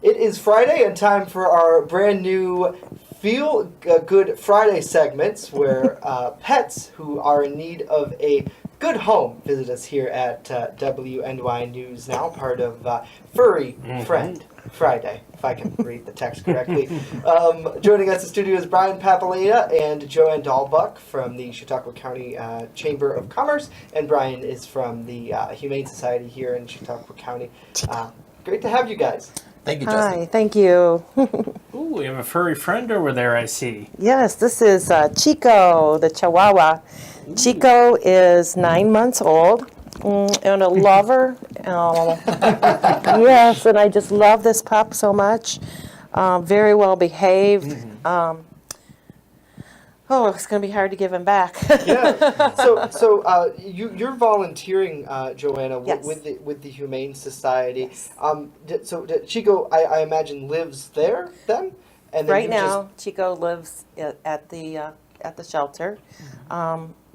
It is Friday and time for our brand new Feel Good Friday segments where pets who are in need of a good home visit us here at WNY News Now, part of Furry Friend Friday, if I can read the text correctly. Joining us in studio is Brian Papaleta and Joanne Dahlbuck from the Chautauqua County Chamber of Commerce, and Brian is from the Humane Society here in Chautauqua County. Great to have you guys. Thank you, Justin. Hi, thank you. Ooh, we have a furry friend over there, I see. Yes, this is Chico, the Chihuahua. Ooh. Chico is 9 months old and a lover. Yes, and I just love this pup so much. Very well behaved. It's going to be hard to give him back. Yeah. So you're volunteering, Joanna, yes. with the Humane Society. Yes. So Chico, I imagine, lives there then? And then right now, Chico lives at the shelter.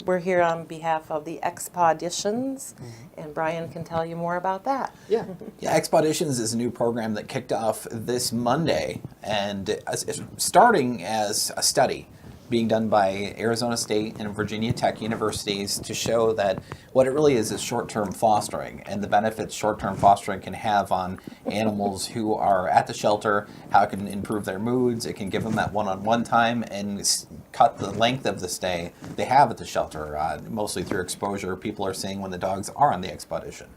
We're here on behalf of the Expeditions, and Brian can tell you more about that. Yeah. Yeah, Expeditions is a new program that kicked off this Monday, and it's starting as a study being done by Arizona State and Virginia Tech universities to show that what it really is short-term fostering and the benefits short-term fostering can have on animals who are at the shelter, how it can improve their moods, it can give them that one-on-one time and cut the length of the stay they have at the shelter, mostly through exposure people are seeing when the dogs are on the expedition.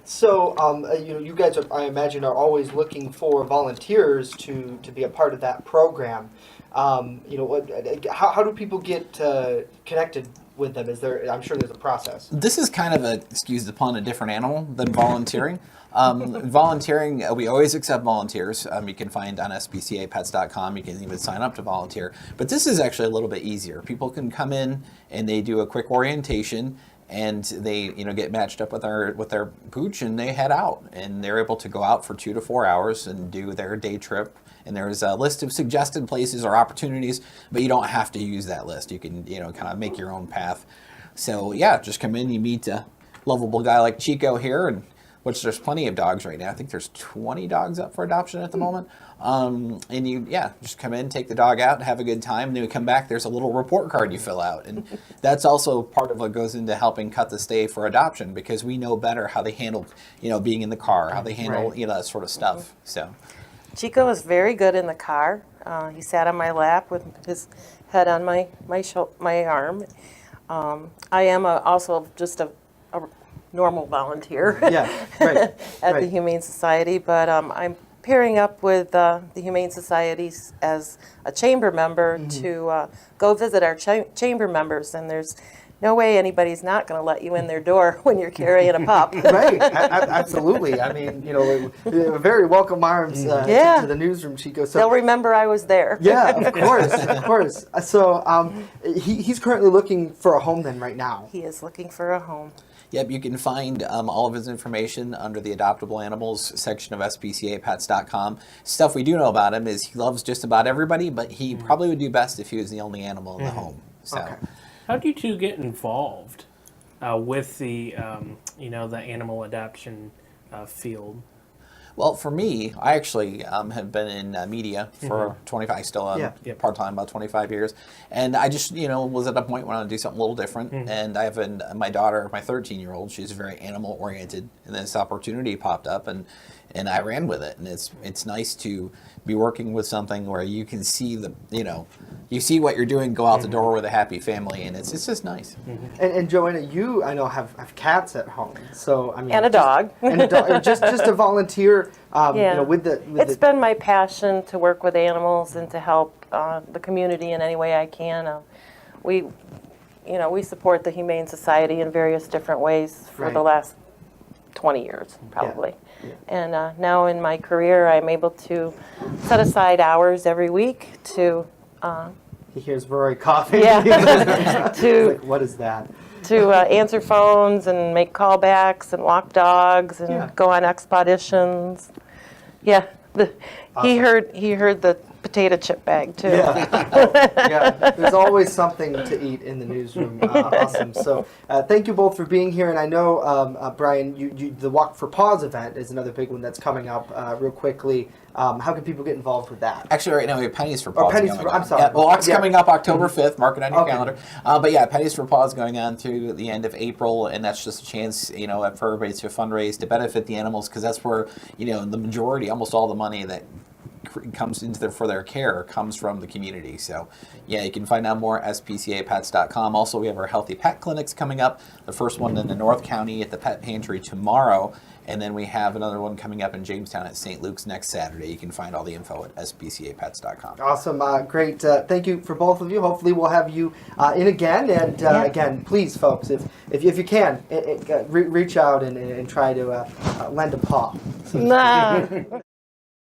So, you guys, I imagine, are always looking for volunteers to be a part of that program. How do people get connected with them? I'm sure there's a process. This is kind of excuse the pun, a different animal than volunteering. Volunteering, we always accept volunteers. You can find on spcapets.com. You can even sign up to volunteer. But this is actually a little bit easier. People can come in and they do a quick orientation, and they get matched up with their pooch, and they head out, and they're able to go out for 2 to 4 hours and do their day trip. And there's a list of suggested places or opportunities, but you don't have to use that list. You can kind of make your own path. So yeah, just come in, you meet a lovable guy like Chico here, and which there's plenty of dogs right now. I think there's 20 dogs up for adoption at the moment. And you just come in, take the dog out, have a good time, and then you come back, there's a little report card you fill out. And that's also part of what goes into helping cut the stay for adoption, because we know better how they handle, being in the car, how they handle, that sort of stuff. So Chico is very good in the car. He sat on my lap with his head on my arm. I am also just a normal volunteer at the Humane Society, but I'm pairing up with the Humane Society as a chamber member to go visit our chamber members, and there's no way anybody's not going to let you in their door when you're carrying a pup. Right, absolutely. I mean, very welcome arms to the newsroom, Chico. So they'll remember I was there. Yeah, of course. So he's currently looking for a home then right now. He is looking for a home. Yep, you can find all of his information under the Adoptable Animals section of spcapets.com. Stuff we do know about him is he loves just about everybody, but he probably would do best if he was the only animal in the home. So. Okay. How do you two get involved with the the animal adoption field? Well, for me, I actually have been in media for 25. I still am part-time, about 25 years. And I just, was at a point when I want to do something a little different. And I have my daughter, my 13-year-old, she's very animal-oriented. And this opportunity popped up, and I ran with it. And it's nice to be working with something where you can see you see what you're doing go out the door with a happy family. And it's just nice. And Joanna, you, I know, have cats at home. So, I mean, and a dog. And a dog. just to volunteer, with the... It's been my passion to work with animals and to help the community in any way I can. We support the Humane Society in various different ways for the last 20 years, probably. Yeah. And now in my career, I'm able to set aside hours every week to... he hears Rory coughing. Yeah. Like, what is that? To answer phones and make callbacks and walk dogs and go on expeditions. Yeah, awesome. He heard the potato chip bag too. Yeah, there's always something to eat in the newsroom. Awesome. So thank you both for being here. And I know, Brian, the Walk for Paws event is another big one that's coming up real quickly. How can people get involved with that? Actually, right now we have Pennies for Paws Pennies going for- on. I'm sorry. Yeah, well, Walk's Yeah. coming up October 5th. Mark it on your Okay. calendar. But yeah, Pennies for Paws going on through the end of April, and that's just a chance, for everybody to fundraise to benefit the animals, because that's where, the majority, almost all the money that comes into for their care comes from the community. So yeah, you can find out more at spcapets.com. Also, we have our healthy pet clinics coming up. The first one in the North County at the Pet Pantry tomorrow, and then we have another one coming up in Jamestown at St. Luke's next Saturday. You can find all the info at spcapets.com. Awesome. Great. Thank you for both of you. Hopefully we'll have you in again. And again, please, folks, if you can, reach out and try to lend a paw. Nah.